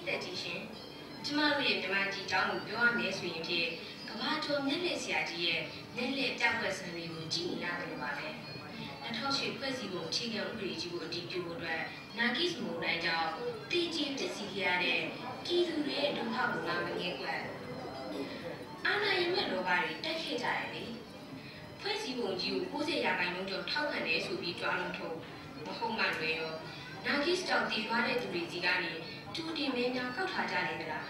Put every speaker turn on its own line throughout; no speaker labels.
သက်ကြီးရှင်ကျမတို့ရဲ့မြန်မာကြီးတောင်းကိုပြောရမယ်ဆိုရင်ဖြင့်ကမ္ဘာကျော်မျက်လက်ဆရာကြီးရဲ့မျက်လက်တောက်ွက်စံတွေကိုကြည့်နေရတယ်ပါပဲ2008ဖွဲ့စည်းပုံအခြေခံဥပဒေကြီးကိုအတည်ပြုဖို့အတွက်နာဂိစ်မုန်တိုင်းကြောင့်တည်ကြည်ပျက်စီးရတဲ့ပြည်သူတွေရဲ့ဒုက္ခကိုလာမငဲ့ကွယ်အာဏာရမဲ့လောကတွေတက်ခဲ့ကြတယ်လေဖွဲ့စည်းပုံကြီးကို90%ကျော်ထောက်ခံတယ်ဆိုပြီးကြွားလို့ထုတ်မဟုတ်မှလွယ်ရောနာဂိစ်ကြောင့်တည်သွားတဲ့သူတွေကြီးကနေတူတင်မင်းများကောက်ထားကြနေသလာ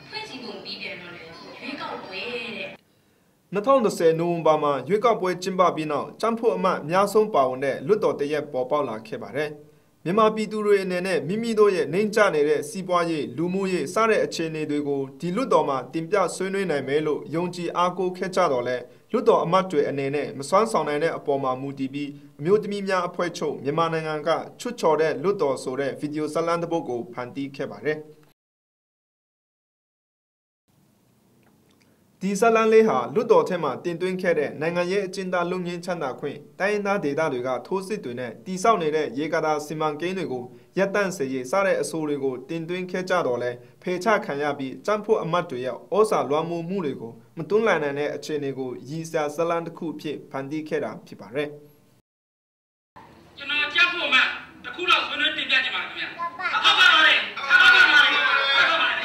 းဖွဲ့စည်းပုံပြီးပြန်တော့လေရွေးကောက်ပွဲတဲ့
2010နိုဝင်ဘာမှာရွေးကောက်ပွဲကျင်းပပြီးနောက်ចောင်းဖို့အမတ်အများဆုံးပါဝင်တဲ့လွတ်တော်တရက်ပေါ်ပေါက်လာခဲ့ပါတယ်မြန်မာပြည်သူတွေအနေနဲ့မိမိတို့ရဲ့နှိမ့်ချနေတဲ့စီးပွားရေးလူမှုရေးစတဲ့အခြေအနေတွေကိုဒီလွတ်တော်မှာတင်ပြဆွေးနွေးနိုင်မယ်လို့ယုံကြည်အားကိုးခဲ့ကြတော့လဲလွတ်တော်အမတ်တွေအနေနဲ့မစွမ်းဆောင်နိုင်တဲ့အပေါ်မှာမူတည်ပြီးအမျိုးသမီးများအဖွဲ့ချုပ်မြန်မာနိုင်ငံကချွတ်ချော်တဲ့လွတ်တော်ဆိုတဲ့ဗီဒီယိုဇာတ်လမ်းတစ်ပုဒ်ကိုဖန်တီးခဲ့ပါတယ်ဒီဇာတ်လမ်းလေးဟာလွတ်တော်ထဲမှာတင်သွင်းခဲ့တဲ့နိုင်ငံရေးအကျဉ်းသားလူငင်းချမ်းသာခွင့်တိုင်းရင်းသားဒေသတွေကထိုးစစ်တွေနဲ့တိစောက်နေတဲ့ရေကာတာစီမံကိန်းတွေကိုရပ်တန့်စေရေးစတဲ့အဆိုတွေကိုတင်သွင်းခဲ့ကြတော့လဲဖေချခံရပြီးចောင်းဖို့အမတ်တွေရဲ့ဩဇာလွှမ်းမိုးမှုတွေကိုမတွန်းလှန်နိုင်တဲ့အခြေအနေကိုရည်စရာဇာတ်လမ်းတစ်ခုဖြစ်ဖန်တီးခဲ့တာဖြစ်ပါတယ်
ကျွန်တော်ចောင်းဖို့အမတ်တစ်ခုလောက်ဆွေးနွေးတင်ပြချင်ပါတယ်ခင်ဗျာဟုတ်ပါပါတယ်ဟုတ်ပါပါတယ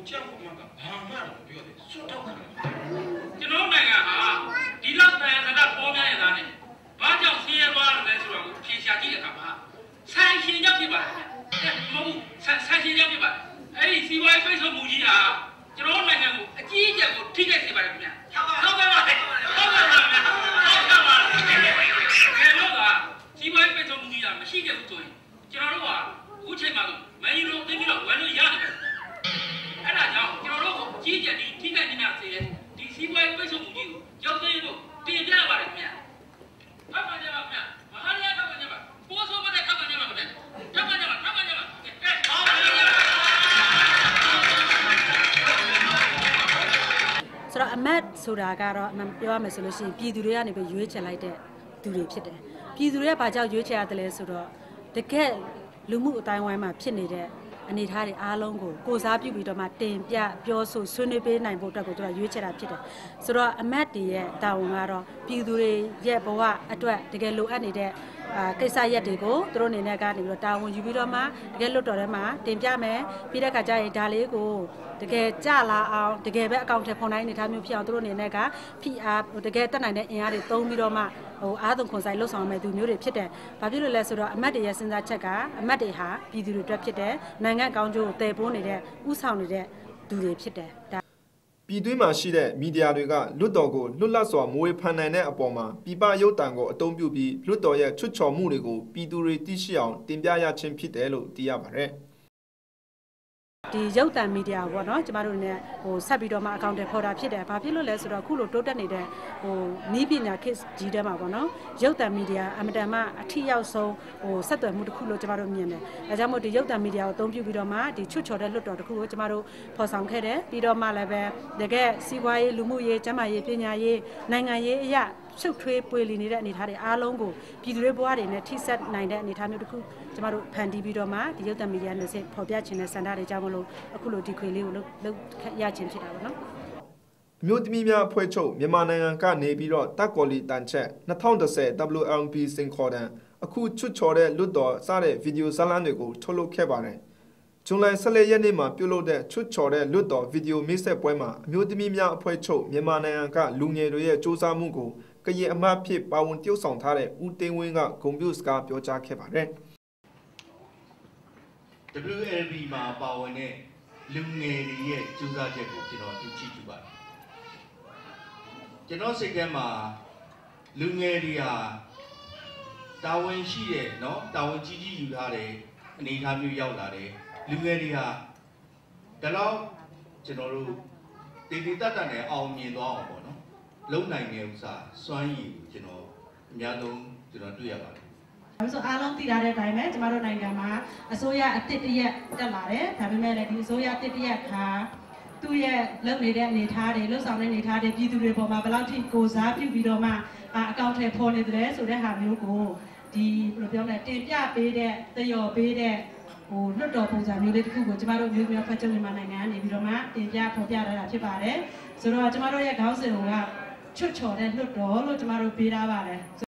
်ကျောင်းမှာကဘာမှမပြောသေးစွတ်တော့ကျွန်တော်နိုင်ငံဟာဒီလောက်တန်ခါပေါ်များရတာနဲ့ဘာကြောင့်ဆင်းရဲသွားလို့လဲဆိုတော့ဖြေရှာကြည့်တဲ့အခါမှာဆိုင်ရှင်ရောက်ပြပါတယ်မဟုတ်ဆိုင်ရှင်ရောက်ပြပါတယ်အဲ့ဒီစီဝိုင်းပိတ်ဆို့မှုကြီးဟာကျွန်တော်နိုင်ငံကိုအကြီးအကျယ်ကိုထိခိုက်စေပါတယ်ခင်ဗျာဟုတ်ပါပါတယ်ဟုတ်ပါပါတယ်ဟုတ်ပါပါတယ်ဘယ်လိုကစီဝိုင်းပိတ်ဆို့မှုကြီးဟာမရှိခဲ့ဘူးဆိုရင်ကျွန်တော်တို့ကအခုချိန်မှာမန်ယူလိုသိပြီးတော့ဝယ်လို့ရတယ်အဲ့ဒါကြောင့်ကျွန်တော်တို့ကြီးကြပ်ဒီထိခိုက်နေများစေတဲ့ဒီစီးပွားရေးပိတ်ဆို့မှုကြီးကိုကြောက်သေးလို့တင်ပြပါတယ်ခင်ဗျာထောက်ပါကြပါခင်ဗျာမဟာရရထောက်ပါကြပါပိုးဆိုးမတဲ့ထောက်ပါကြပါခင်ဗျာထောက်ပါကြပါထောက်ပါကြပါကဲဟောပါကြပါဆ
ိုတော့အမတ်ဆိုတာကတော့ပြောရမယ်ဆိုလို့ရှိရင်ပြည်သူတွေကနေပဲရွေးချယ်လိုက်တဲ့သူတွေဖြစ်တယ်ပြည်သူတွေကဘာကြောင့်ရွေးချယ်ရတယ်လဲဆိုတော့တကယ်လူမှုအတိုင်းဝိုင်းမှာဖြစ်နေတဲ့အနေထားတွေအားလုံးကိုစားပြုပြီးတော့မှတင်ပြပြောဆိုဆွေးနွေးပေးနိုင်ဖို့အတွက်ကိုကျွန်တော်ရွေးချယ်တာဖြစ်တယ်ဆိုတော့အမတ်တွေရဲ့တာဝန်ကတော့ပြည်သူတွေရဲ့ဘဝအတွက်တကယ်လိုအပ်နေတဲ့ကိစ္စရပ်တွေကိုသူတို့အနေနဲ့ကနေပြီးတော့တာဝန်ယူပြီးတော့မှတကယ်လွတ်တော်ထဲမှာတင်ပြမယ်ပြီးတဲ့အခါကျရင်ဒါလေးကိုတကယ်ကြလာအောင်တကယ်ပဲအကောင့်ထဲဖော်နိုင်နေတဲ့မျိုးဖြစ်အောင်သူတို့အနေနဲ့ကဖိအားတကယ်တက်နိုင်တဲ့အင်အားတွေသုံးပြီးတော့မှအားသုံးခွန်ဆိုင်လှုပ်ဆောင်မဲ့သူမျိုးတွေဖြစ်တယ်။ဘာဖြစ်လို့လဲဆိုတော့အမတ်တွေရဲ့စဉ်းစားချက်ကအမတ်တွေဟာပြည်သူတွေအတွက်ဖြစ်တယ်။နိုင်ငံကောင်းကျိုးကိုတည်ပိုးနေတဲ့ဥဆောင်နေတဲ့သူတွေဖြစ်တယ်။
ပြည်တွင်းမှာရှိတဲ့မီဒီယာတွေကလွတ်တော်ကိုလွတ်လပ်စွာမွေးဖန်နိုင်တဲ့အပေါ်မှာပြည်ပရုပ်သံကိုအသုံးပြုပြီးလွတ်တော်ရဲ့ချွတ်ချော်မှုတွေကိုပြည်သူတွေသိရှိအောင်တင်ပြရခြင်းဖြစ်တယ်လို့သိရပါတယ်။
ဒီရုပ်သံမီဒီယာပေါ့နော်ကျမတို့လည်းဆက်ပြီးတော့မှအကောင့်တွေဖော်တာဖြစ်တယ်။ဘာဖြစ်လို့လဲဆိုတော့အခုလိုတိုးတက်နေတဲ့နီးပညာခေတ်ကြီးထဲမှာပေါ့နော်ရုပ်သံမီဒီယာအမတန်မှအထီးရောက်ဆုံးဆက်သွယ်မှုတစ်ခုလို့ကျမတို့မြင်တယ်။ဒါကြောင့်မို့ဒီရုပ်သံမီဒီယာကိုအသုံးပြုပြီးတော့မှဒီချွတ်ချော်တဲ့လွတ်တော်တစ်ခုကိုကျမတို့ဖော်ဆောင်ခဲ့တယ်။ပြီးတော့မှလည်းပဲတကယ်စီးပွားရေးလူမှုရေးကျန်းမာရေးပညာရေးနိုင်ငံရေးအရာရှုပ်ထွေးပွေလီနေတဲ့အနေအထားတွေအားလုံးကိုပြည်သူတွေဘဝတွေနဲ့ထိစပ်နိုင်တဲ့အနေအထားမျိုးတစ်ခုကျမတို့ဖန်တီးပြီးတော့မှဒီရုပ်သံမီဒီယာနဲ့ဖော်ပြခြင်းနဲ့စံတာတွေကြောင့်မလို့အခုလိုဒီခွေလေးကိုလုပ်ရခြင်းဖြစ်တာပေါ့နော်အ
မျိုးသမီးများအဖွဲ့ချုပ်မြန်မာနိုင်ငံကနေပြီးတော့တက်ကော်လီတန်ချက်2010 WLB စင်ခေါ်တန်အခုချွတ်ချော်တဲ့လွတ်တော်စတဲ့ဗီဒီယိုဇာတ်လမ်းတွေကိုထုတ်လုပ်ခဲ့ပါတယ်ဇွန်လ14ရက်နေ့မှာပြုလုပ်တဲ့ချွတ်ချော်တဲ့လွတ်တော်ဗီဒီယိုမိတ်ဆက်ပွဲမှာအမျိုးသမီးများအဖွဲ့ချုပ်မြန်မာနိုင်ငံကလူငယ်တွေရဲ့စူးစမ်းမှုကိုကရင်အမတ်ဖြစ်ပါဝင်တည်ဆောင်ထားတဲ့ဦးသိန်းဝင်းကဂုဏ်ပြုစကားပြောကြားခဲ့ပါတယ်
WLB မှာပါဝင်တဲ့လူငယ်တွေရဲ့စူးစမ်းချက်ကိုကျွန်တော်သိရှိကြပါတယ်ကျွန်တော်စိတ်ထဲမှာလူငယ်တွေဟာတာဝန်ရှိတဲ့เนาะတာဝန်ကြီးယူထားတဲ့အနေအထားမျိုးရောက်လာတယ်လူငယ်တွေဟာဒါတော့ကျွန်တော်တို့တည်တည်တတ်တတ်နဲ့အောင်မြင်သွားအောင်ပေါ့နော်လုံနိုင်တဲ့ဥစ္စာစွမ်းရည်ကျွန်တော်အများဆုံးကျွန်တော်တွေ့ရပါတယ်
ဆိုအားလုံးသိထားတဲ့အတိုင်းပဲကျမတို့နိုင်ငံမှာအစိုးရအသစ်တရက်တက်လာတယ်ဒါပေမဲ့လည်းဒီအစိုးရအသစ်တရက်ခါသူ့ရဲ့လုပ်နေတဲ့အနေအထားတွေလှုပ်ဆောင်တဲ့အနေအထားတွေပြည်သူတွေပေါ်မှာဘယ်လောက်ထိကိုစားပြုပြီးတော့မှအကောင့်ထဲပေါ်နေတယ်ဆိုတဲ့ဟာမျိုးကို ဒီဘယ်လိုပြောမလဲတင်ပြပေးတဲ့တယောပေးတဲ့ဟိုလွတ်တော်ပုံစံမျိုးလေးတစ်ခုကိုကျမတို့မျိုးမျိုးဖတ်ချုပ်မြန်မာနိုင်ငံကနေပြီးတော့မှတင်ပြဖော်ပြထားတာဖြစ်ပါတယ်ဆိုတော့ကျမတို့ရဲ့ခေါင်းစဉ်ကချွတ်ချော်တဲ့လွတ်တော်လို့ကျမတို့ပေးထားပါတယ်